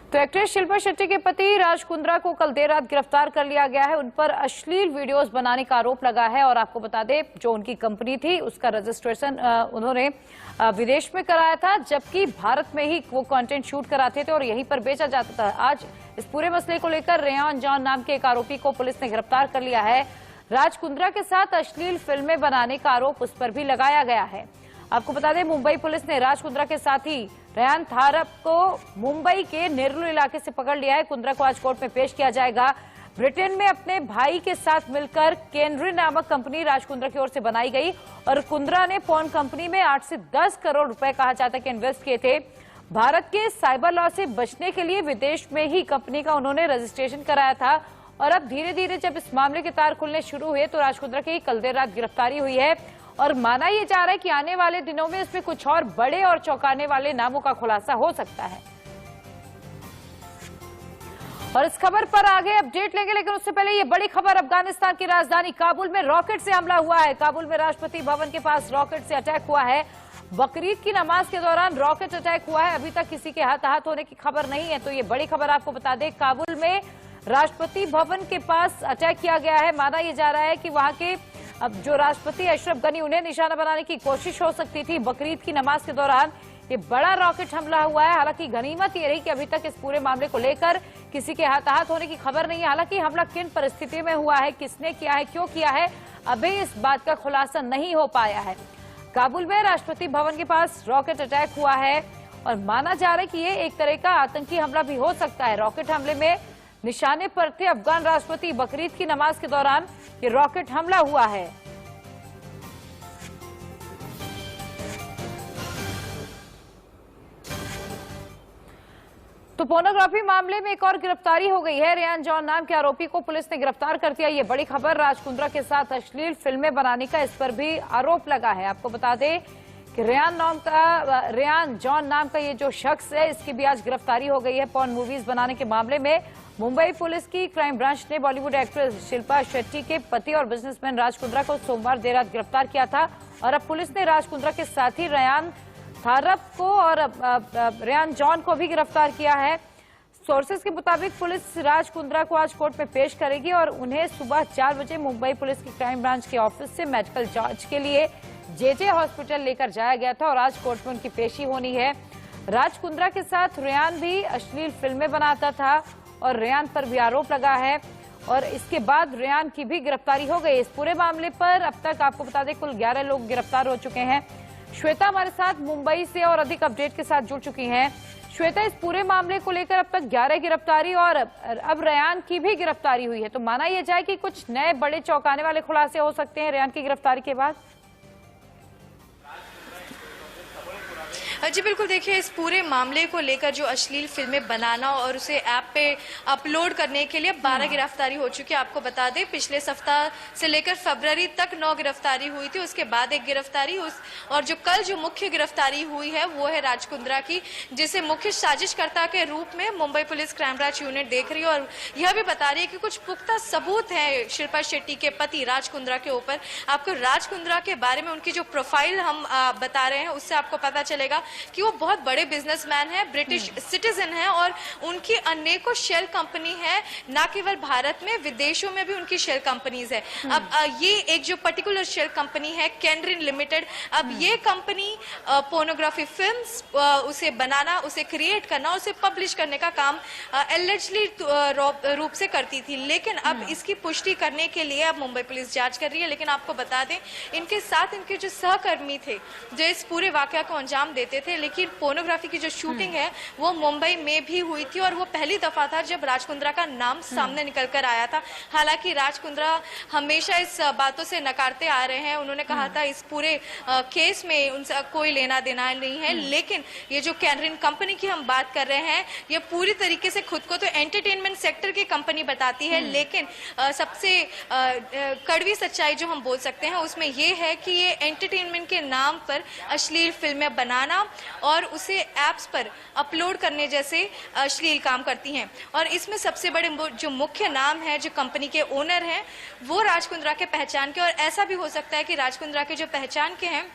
तो एक्ट्रेस शिल्पा शेट्टी के पति राज कुंद्रा को कल देर रात गिरफ्तार कर लिया गया है। उन पर अश्लील वीडियोस बनाने का आरोप लगा है और आपको बता दें, जो उनकी कंपनी थी उसका रजिस्ट्रेशन उन्होंने विदेश में कराया था, जबकि भारत में ही वो कंटेंट शूट कराते थे और यहीं पर बेचा जाता था। आज इस पूरे मसले को लेकर रेयान जॉन नाम के एक आरोपी को पुलिस ने गिरफ्तार कर लिया है। राज कुंद्रा के साथ अश्लील फिल्में बनाने का आरोप उस पर भी लगाया गया है। आपको बता दें, मुंबई पुलिस ने राज कुंद्रा के साथी रेयान थारप को मुंबई के नेरलू इलाके से पकड़ लिया है। कुंद्रा को आज कोर्ट में पेश किया जाएगा। ब्रिटेन में अपने भाई के साथ मिलकर केनरिन नामक कंपनी राज कुंद्रा की ओर से बनाई गई और कुंद्रा ने पॉर्न कंपनी में 8 से 10 करोड़ रुपए कहा जाता है कि इन्वेस्ट किए थे। भारत के साइबर लॉ से बचने के लिए विदेश में ही कंपनी का उन्होंने रजिस्ट्रेशन कराया था और अब धीरे धीरे जब इस मामले के तार खुलने शुरू हुए तो राज कुंद्रा की कल देर रात गिरफ्तारी हुई है और माना यह जा रहा है कि आने वाले दिनों में इसमें कुछ और बड़े और चौंकाने वाले नामों का खुलासा हो सकता है। और इस खबर पर आगे अपडेट लेंगे, लेकिन उससे पहले ये बड़ी खबर, अफगानिस्तान की राजधानी काबुल में रॉकेट से हमला हुआ है। काबुल में राष्ट्रपति भवन के पास रॉकेट से अटैक हुआ है। बकरीद की नमाज के दौरान रॉकेट अटैक हुआ है। अभी तक किसी के हताहत होने की खबर नहीं है। तो ये बड़ी खबर आपको बता दें, काबुल में राष्ट्रपति भवन के पास अटैक किया गया है। माना यह जा रहा है कि वहां के अब जो राष्ट्रपति अशरफ गनी, उन्हें निशाना बनाने की कोशिश हो सकती थी। बकरीद की नमाज के दौरान ये बड़ा रॉकेट हमला हुआ है। हालांकि गनीमत ये रही कि अभी तक इस पूरे मामले को लेकर किसी के हताहत होने की खबर नहीं है। हालांकि हमला किन परिस्थिति में हुआ है, किसने किया है, क्यों किया है, अभी इस बात का खुलासा नहीं हो पाया है। काबुल में राष्ट्रपति भवन के पास रॉकेट अटैक हुआ है और माना जा रहा है कि ये एक तरह का आतंकी हमला भी हो सकता है। रॉकेट हमले में निशाने पर थे अफगान राष्ट्रपति। बकरीद की नमाज के दौरान ये रॉकेट हमला हुआ है। तो पोर्नोग्राफी मामले में एक और गिरफ्तारी हो गई है। रेयान जॉन नाम के आरोपी को पुलिस ने गिरफ्तार कर दिया। ये बड़ी खबर, राज कुंद्रा के साथ अश्लील फिल्में बनाने का इस पर भी आरोप लगा है। आपको बता दें कि रेयान जॉन नाम का ये जो शख्स है, इसकी भी आज गिरफ्तारी हो गई है। पॉर्न मूवीज बनाने के मामले में मुंबई पुलिस की क्राइम ब्रांच ने बॉलीवुड एक्ट्रेस शिल्पा शेट्टी के पति और बिजनेसमैन राज कुंद्रा को सोमवार देर रात गिरफ्तार किया था और अब पुलिस ने राज कुंद्रा के साथी रेयान थारप को और रेयान जॉन को भी गिरफ्तार किया है। सोर्सेज के मुताबिक पुलिस राज कुंद्रा को आज कोर्ट में पेश करेगी और उन्हें सुबह 4 बजे मुंबई पुलिस की क्राइम ब्रांच के ऑफिस से मेडिकल जांच के लिए जेजे हॉस्पिटल लेकर जाया गया था और आज कोर्ट में उनकी पेशी होनी है। राज कुंद्रा के साथ रेयान भी अश्लील फिल्में बनाता था और रेयान पर भी आरोप लगा है और इसके बाद रेयान की भी गिरफ्तारी हो गई। इस पूरे मामले पर अब तक आपको बता दें कुल 11 लोग गिरफ्तार हो चुके हैं। श्वेता हमारे साथ मुंबई से और अधिक अपडेट के साथ जुड़ चुकी हैं। श्वेता, इस पूरे मामले को लेकर अब तक 11 गिरफ्तारी और अब रेयान की भी गिरफ्तारी हुई है, तो माना यह जाए कि कुछ नए बड़े चौंकाने वाले खुलासे हो सकते हैं रेयान की गिरफ्तारी के बाद? जी बिल्कुल, देखिए इस पूरे मामले को लेकर जो अश्लील फिल्में बनाना और उसे ऐप पे अपलोड करने के लिए 12 गिरफ्तारी हो चुकी है। आपको बता दें, पिछले सप्ताह से लेकर फरवरी तक 9 गिरफ्तारी हुई थी, उसके बाद एक गिरफ्तारी और जो कल जो मुख्य गिरफ्तारी हुई है वो है राज कुंद्रा की, जिसे मुख्य साजिशकर्ता के रूप में Mumbai police crime branch unit देख रही है और यह भी बता रही है कि कुछ पुख्ता सबूत है शिल्पा शेट्टी के पति राज कुंद्रा के ऊपर। आपको राज कुंद्रा के बारे में उनकी जो प्रोफाइल हम बता रहे हैं उससे आपको पता चलेगा कि वो बहुत बड़े बिजनेसमैन है, ब्रिटिश सिटीजन है और उनकी अनेकों शेल कंपनी है, ना केवल भारत में, विदेशों में भी उनकी शेल कंपनीज है। अब ये एक जो पर्टिकुलर शेल कंपनी है केनरिन लिमिटेड, अब ये कंपनी पोर्नोग्राफी फिल्म्स उसे बनाना, उसे क्रिएट करना, उसे पब्लिश करने का काम एलिजिडली रूप से करती थी। लेकिन अब इसकी पुष्टि करने के लिए अब मुंबई पुलिस जांच कर रही है। लेकिन आपको बता दें, इनके साथ इनके जो सहकर्मी थे जो इस पूरे वाकया को अंजाम देते थे, लेकिन पोर्नोग्राफी की जो शूटिंग है वो मुंबई में भी हुई थी और वो पहली दफा था जब राज कुंद्रा का नाम सामने निकल कर आया था। हालांकि राज कुंद्रा हमेशा इस बातों से नकारते आ रहे हैं। उन्होंने कहा था इस पूरे केस में उनसे कोई लेना देना नहीं है। लेकिन ये जो कैनरिन कंपनी की हम बात कर रहे हैं, ये पूरी तरीके से खुद को तो एंटरटेनमेंट सेक्टर की कंपनी बताती है, लेकिन सबसे कड़वी सच्चाई जो हम बोल सकते हैं उसमें ये है कि ये एंटरटेनमेंट के नाम पर अश्लील फिल्में बनाना और उसे ऐप्स पर अपलोड करने जैसे अश्लील काम करती हैं। और इसमें सबसे बड़े जो मुख्य नाम है, जो कंपनी के ओनर हैं, वो राज कुंद्रा के पहचान के, और ऐसा भी हो सकता है कि राज कुंद्रा के जो पहचान के हैं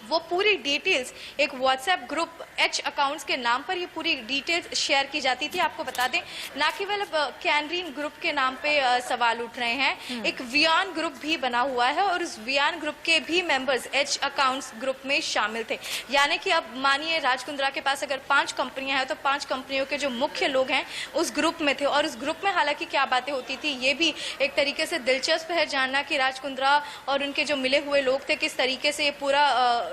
वो पूरी डिटेल्स एक व्हाट्सएप ग्रुप एच अकाउंट्स के नाम पर ये पूरी डिटेल्स शेयर की जाती थी। आपको बता दें, ना केवल कैनरीन ग्रुप के नाम पे सवाल उठ रहे हैं, एक वियान ग्रुप भी बना हुआ है और उस वियान ग्रुप के भी मेंबर्स एच अकाउंट्स ग्रुप में शामिल थे। यानी कि अब मानिए राज कुंद्रा के पास अगर 5 कंपनियां हैं तो 5 कंपनियों के जो मुख्य लोग हैं उस ग्रुप में थे। और उस ग्रुप में हालांकि क्या बातें होती थी ये भी एक तरीके से दिलचस्प है जानना कि राज कुंद्रा और उनके जो मिले हुए लोग थे किस तरीके से ये पूरा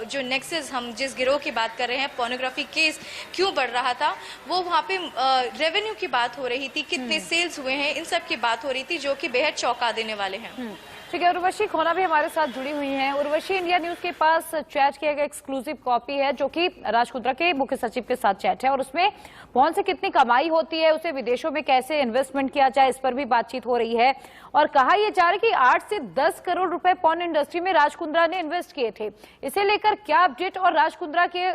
जो नेक्सस, हम जिस गिरोह की बात कर रहे हैं, पोर्नोग्राफी केस क्यों बढ़ रहा था, वो वहाँ पे रेवेन्यू की बात हो रही थी, कितने सेल्स हुए हैं, इन सब की बात हो रही थी जो कि बेहद चौंका देने वाले हैं। ठीक है, उर्वशी खोना भी हमारे साथ जुड़ी हुई हैं। उर्वशी, इंडिया न्यूज के पास चैट की एक एक्सक्लूसिव कॉपी है जो कि राज कुंद्रा के मुख्य सचिव के साथ चैट है और उसमें पॉर्न से कितनी कमाई होती है, उसे विदेशों में कैसे इन्वेस्टमेंट किया जाए, इस पर भी बातचीत हो रही है। और कहा यह जा रहा है कि 8 से 10 करोड़ रुपए पॉर्न इंडस्ट्री में राज कुंद्रा ने इन्वेस्ट किए थे। इसे लेकर क्या अपडेट और राज कुंद्रा के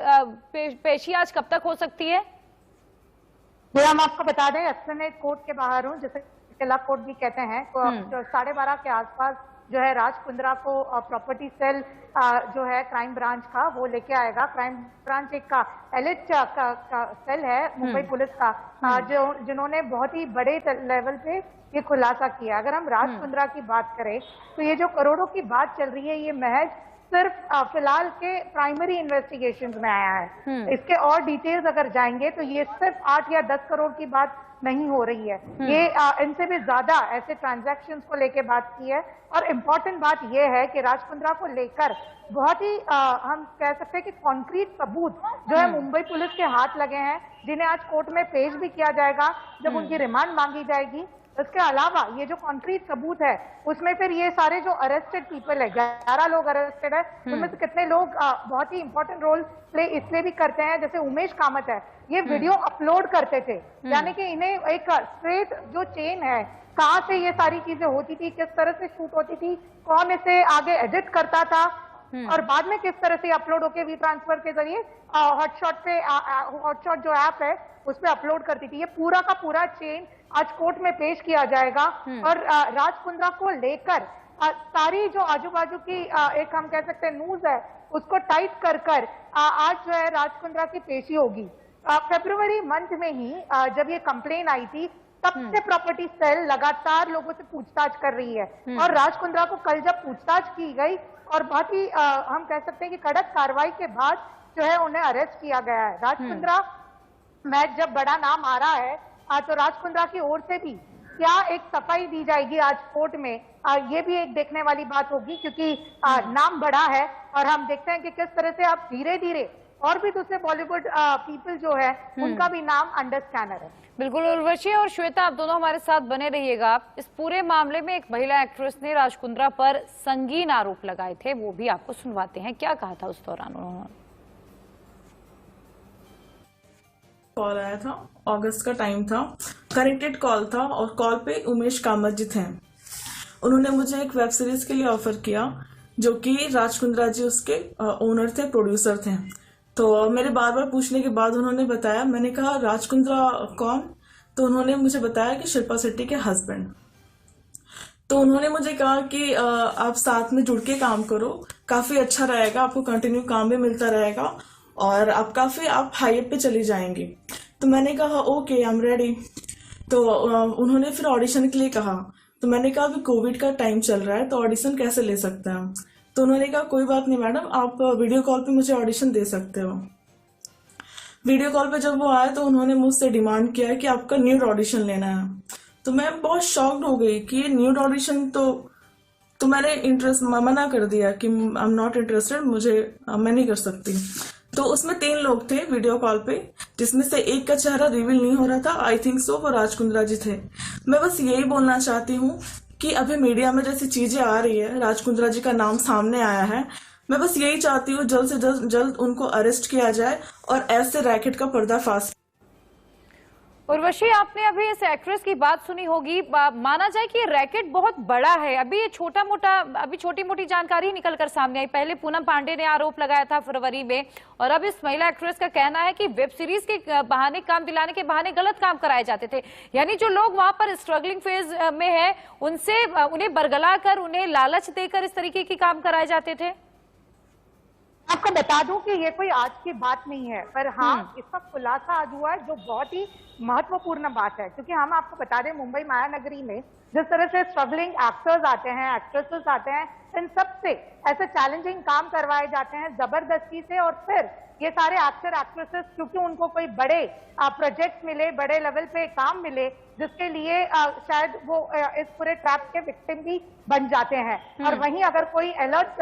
पेशी आज कब तक हो सकती है? हम आपको बता दें, एस्प्लेनेड कोर्ट के बाहर हूँ, जैसे किला कोर्ट भी कहते हैं, तो 12:30 के आसपास जो है राज कुंद्रा को प्रॉपर्टी सेल जो है क्राइम ब्रांच का वो लेके आएगा। क्राइम ब्रांच एक का एलिट का सेल है मुंबई पुलिस का, जिन्होंने बहुत ही बड़े लेवल पे ये खुलासा किया। अगर हम राज कुंद्रा की बात करें तो ये जो करोड़ों की बात चल रही है ये महज सिर्फ फिलहाल के प्राइमरी इन्वेस्टिगेशंस में आया है। इसके और डिटेल्स अगर जाएंगे तो ये सिर्फ 8 या 10 करोड़ की बात नहीं हो रही है, ये इनसे भी ज्यादा ऐसे ट्रांजैक्शंस को लेके बात की है। और इम्पोर्टेंट बात ये है कि राज कुंद्रा को लेकर बहुत ही हम कह सकते हैं कि कॉन्क्रीट सबूत जो है मुंबई पुलिस के हाथ लगे हैं, जिन्हें आज कोर्ट में पेश भी किया जाएगा जब उनकी रिमांड मांगी जाएगी। इसके अलावा ये जो कॉन्क्रीट सबूत है उसमें फिर ये सारे जो अरेस्टेड पीपल है, 11 लोग अरेस्टेड है, उनमें से कितने लोग बहुत ही इंपॉर्टेंट रोल प्ले इसलिए भी करते हैं, जैसे उमेश कामत है, ये वीडियो अपलोड करते थे, यानी कि इन्हें एक स्ट्रेट जो चेन है, कहाँ से ये सारी चीजें होती थी, किस तरह से शूट होती थी, कौन इसे आगे एडिट करता था और बाद में किस तरह से अपलोड होके वी ट्रांसफर के जरिए हॉटशॉट जो ऐप है उस पर अपलोड करती थी। ये पूरा का पूरा चेन आज कोर्ट में पेश किया जाएगा और राज कुंद्रा को लेकर सारी जो आजू बाजू की एक हम कह सकते हैं न्यूज है उसको टाइट कर आज जो है राज कुंद्रा की पेशी होगी। फरवरी मंथ में ही जब ये कंप्लेन आई थी तब से प्रॉपर्टी सेल लगातार लोगों से पूछताछ कर रही है और राज कुंद्रा को कल जब पूछताछ की गई और बहुत ही हम कह सकते हैं कि कड़क कार्रवाई के बाद जो है उन्हें अरेस्ट किया गया है। राज कुंद्रा में जब बड़ा नाम आ रहा है तो राज कुंद्रा की ओर से भी क्या एक सफाई दी जाएगी आज कोर्ट में, ये भी एक देखने वाली बात होगी, क्योंकि नाम बड़ा है और हम देखते हैं कि किस तरह से आप धीरे धीरे और भी दूसरे बॉलीवुड पीपल जो है उनका भी नाम अंडर स्कैनर है। बिल्कुल, उर्वशी और श्वेता आप दोनों हमारे साथ बने रहिएगा। इस पूरे मामले में एक महिला एक्ट्रेस ने राज कुंद्रा पर संगीन आरोप लगाए थे, वो भी आपको सुनवाते हैं, क्या कहा था उस दौरान उन्होंने। कॉल आया था, अगस्त का टाइम था, कनेक्टेड कॉल था और कॉल पे उमेश कामत जी थे। उन्होंने मुझे एक वेब सीरीज के लिए ऑफर किया जो कि राज कुंद्रा जी उसके ओनर थे, प्रोड्यूसर थे। तो मेरे बार बार पूछने के बाद उन्होंने बताया, मैंने कहा राज कुंद्रा कौन, तो उन्होंने मुझे बताया कि शिल्पा शेट्टी के हस्बैंड। तो उन्होंने मुझे कहा कि आप साथ में जुड़ के काम करो, काफी अच्छा रहेगा, आपको कंटिन्यू काम भी मिलता रहेगा और आप हाईअप पे चली जाएंगी। तो मैंने कहा ओके, आई एम रेडी। तो उन्होंने फिर ऑडिशन के लिए कहा, तो मैंने कहा अभी कोविड का टाइम चल रहा है तो ऑडिशन कैसे ले सकते हैं। तो उन्होंने कहा कोई बात नहीं मैडम, आप वीडियो कॉल पे मुझे ऑडिशन दे सकते हो। वीडियो कॉल पे जब वो आए तो उन्होंने मुझसे डिमांड किया कि आपका न्यूड ऑडिशन लेना है। तो मैं बहुत शॉक्ड हो गई कि न्यूड ऑडिशन तो मैंने इंटरेस्ट मना कर दिया कि आई एम नॉट इंटरेस्टेड, मैं नहीं कर सकती। तो उसमें 3 लोग थे वीडियो कॉल पे, जिसमें से एक का चेहरा रिवील नहीं हो रहा था, आई थिंक सो वो राज कुंद्रा जी थे। मैं बस यही बोलना चाहती हूँ कि अभी मीडिया में जैसी चीजें आ रही है, राज कुंद्रा जी का नाम सामने आया है, मैं बस यही चाहती हूँ जल्द से जल्द उनको अरेस्ट किया जाए और ऐसे रैकेट का पर्दाफाश। उर्वशी, आपने अभी इस एक्ट्रेस की बात सुनी होगी, माना जाए कि ये रैकेट बहुत बड़ा है। अभी ये छोटी मोटी जानकारी निकल कर सामने आई। पहले पूनम पांडे ने आरोप लगाया था फरवरी में और अब इस महिला एक्ट्रेस का कहना है कि वेब सीरीज के बहाने, काम दिलाने के बहाने गलत काम कराए जाते थे। यानी जो लोग वहां पर स्ट्रगलिंग फेज में है उन्हें बरगला कर, उन्हें लालच देकर इस तरीके के काम कराए जाते थे। आपको बता दूं कि ये कोई आज की बात नहीं है, पर हाँ इसका खुलासा आज हुआ है, जो बहुत ही महत्वपूर्ण बात है। क्योंकि हम आपको बता दें, मुंबई मायानगरी में जिस तरह से स्ट्रगलिंग एक्टर्स आते हैं, एक्ट्रेसेस आते हैं, इन सब से ऐसे चैलेंजिंग काम करवाए जाते हैं जबरदस्ती से, और फिर ये सारे एक्टर एक्ट्रेसेस क्योंकि उनको कोई बड़े प्रोजेक्ट मिले, बड़े लेवल पे काम मिले, जिसके लिए शायद वो इस पूरे ट्रैप के विक्टिम भी बन जाते हैं। और वहीं अगर कोई अलर्ट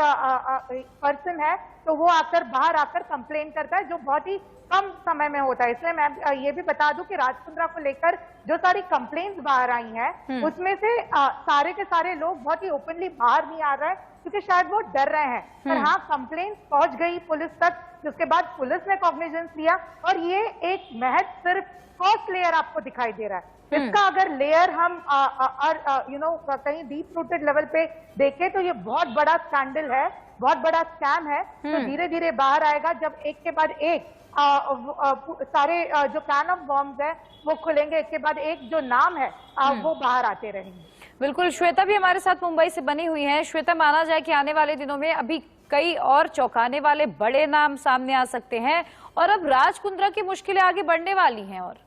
पर्सन है तो वो आकर बाहर आकर कंप्लेन करता है, जो बहुत ही कम समय में होता है। इसलिए मैं ये भी बता दूं कि राज कुंद्रा को लेकर जो सारी कंप्लेन्स बाहर आई हैं, उसमें से सारे के सारे लोग बहुत ही ओपनली बाहर नहीं आ रहे हैं, क्योंकि शायद वो डर रहे हैं। पर हाँ, कंप्लेन्स पहुंच गई पुलिस तक, जिसके बाद पुलिस ने कॉग्निजेंस लिया, और ये एक महज सिर्फ फर्स्ट लेयर आपको दिखाई दे रहा है। इसका अगर लेयर हम कहीं डीप रूटेड लेवल पे देखें तो ये बहुत बड़ा स्कैंडल है, बहुत बड़ा स्कैम है। तो धीरे धीरे बाहर आएगा, जब एक के बाद एक सारे जो कैन ऑफ बॉम्ब्स है वो खुलेंगे, एक के बाद एक जो नाम है वो बाहर आते रहेंगे। बिल्कुल, श्वेता भी हमारे साथ मुंबई से बनी हुई है। श्वेता, माना जाए कि आने वाले दिनों में अभी कई और चौंकाने वाले बड़े नाम सामने आ सकते हैं, और अब राज कुंद्रा की मुश्किलें आगे बढ़ने वाली हैं। और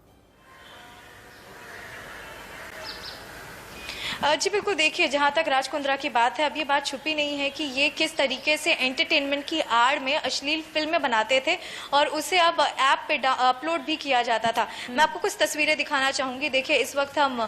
जी बिल्कुल, देखिए जहां तक राज कुंद्रा की बात है, अब ये बात छुपी नहीं है कि ये किस तरीके से एंटरटेनमेंट की आड़ में अश्लील फिल्में बनाते थे और उसे अब ऐप पे अपलोड भी किया जाता था। मैं आपको कुछ तस्वीरें दिखाना चाहूंगी। देखिए, इस वक्त हम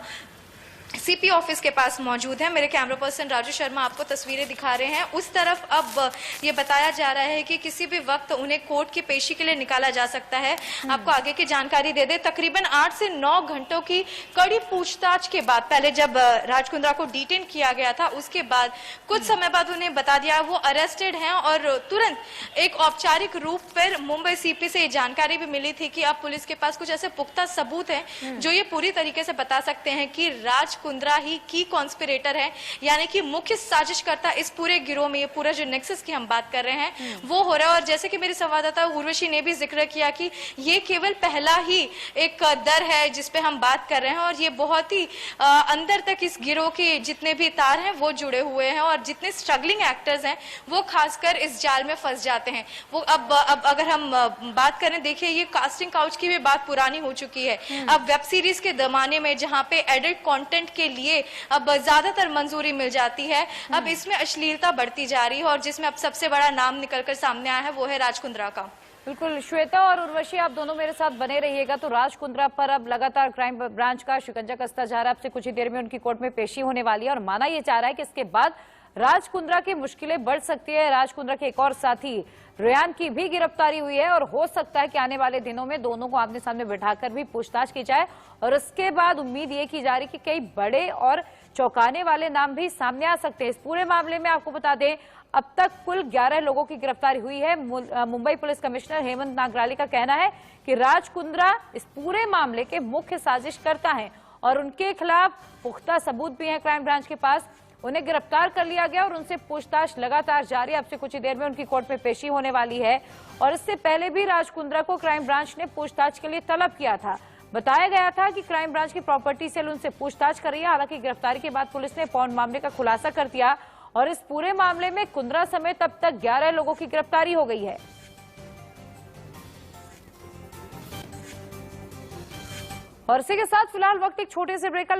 सीपी ऑफिस के पास मौजूद है। मेरे कैमरा पर्सन राजू शर्मा आपको तस्वीरें दिखा रहे हैं। उस तरफ अब ये बताया जा रहा है कि किसी भी वक्त उन्हें कोर्ट की पेशी के लिए निकाला जा सकता है। आपको आगे की जानकारी दे दे, तकरीबन 8 से 9 घंटों की कड़ी पूछताछ के बाद, पहले जब राज कुंद्रा को डिटेन किया गया था, उसके बाद कुछ समय बाद उन्हें बता दिया वो अरेस्टेड हैं, और तुरंत एक औपचारिक रूप पर मुंबई सीपी से ये जानकारी भी मिली थी कि अब पुलिस के पास कुछ ऐसे पुख्ता सबूत हैं जो ये पूरी तरीके से बता सकते हैं कि राज कुंद्रा ही की कॉन्स्पिरेटर है, यानी कि मुख्य साजिशकर्ता इस पूरे गिरोह में। ये पूरा जो नेक्सस की हम बात कर रहे हैं वो हो रहा है। और जैसे कि मेरी संवाददाता उर्वशी ने भी जिक्र किया कि ये केवल पहला ही एक दर है जिस पे हम बात कर रहे हैं, और ये बहुत ही अंदर तक इस गिरोह के जितने भी तार हैं वो जुड़े हुए हैं, और जितने स्ट्रगलिंग एक्टर्स हैं वो खासकर इस जाल में फंस जाते हैं। वो अब अगर हम बात करें, देखिए ये कास्टिंग काउच की भी बात पुरानी हो चुकी है। अब वेब सीरीज के जमाने में जहां पे एडल्ट कंटेंट के लिए अब ज्यादातर मंजूरी मिल जाती है, अब इसमें अश्लीलता बढ़ती जा रही है, और जिसमें अब सबसे बड़ा नाम निकलकर सामने आया है वो है राज कुंद्रा का। बिल्कुल, श्वेता और उर्वशी आप दोनों मेरे साथ बने रहिएगा। तो राज कुंद्रा पर अब लगातार क्राइम ब्रांच का शिकंजा कसता जा रहा है। अब से कुछ ही देर में उनकी कोर्ट में पेशी होने वाली है, और माना यह जा रहा है कि इसके बाद राज कुंद्रा की मुश्किलें बढ़ सकती है। राज कुंद्रा के एक और साथी रेयान की भी गिरफ्तारी हुई है, और हो सकता है कि आने वाले दिनों में दोनों को आमने सामने बिठाकर भी पूछताछ की जाए, और इसके बाद उम्मीद ये की जा रही कि कई बड़े और चौंकाने वाले नाम भी सामने आ सकते हैं। इस पूरे मामले में आपको बता दें, अब तक कुल 11 लोगों की गिरफ्तारी हुई है। मुंबई पुलिस कमिश्नर हेमंत नागराली का कहना है कि राज कुंद्रा इस पूरे मामले के मुख्य साजिशकर्ता हैं, और उनके खिलाफ पुख्ता सबूत भी हैं क्राइम ब्रांच के पास। उन्हें गिरफ्तार कर लिया गया और उनसे पूछताछ लगातार जारी है। अब से कुछ ही देर में उनकी कोर्ट में पेशी होने वाली है, और इससे पहले भी राज कुंद्रा को क्राइम ब्रांच ने पूछताछ के लिए तलब किया था। बताया गया था कि क्राइम ब्रांच की प्रॉपर्टी सेल उनसे पूछताछ कर रही है। हालांकि गिरफ्तारी के बाद पुलिस ने पौन मामले का खुलासा कर दिया, और इस पूरे मामले में कुंद्रा समेत अब तक 11 लोगों की गिरफ्तारी हो गई है। और इसी के साथ फिलहाल वक्त एक छोटे से ब्रेक का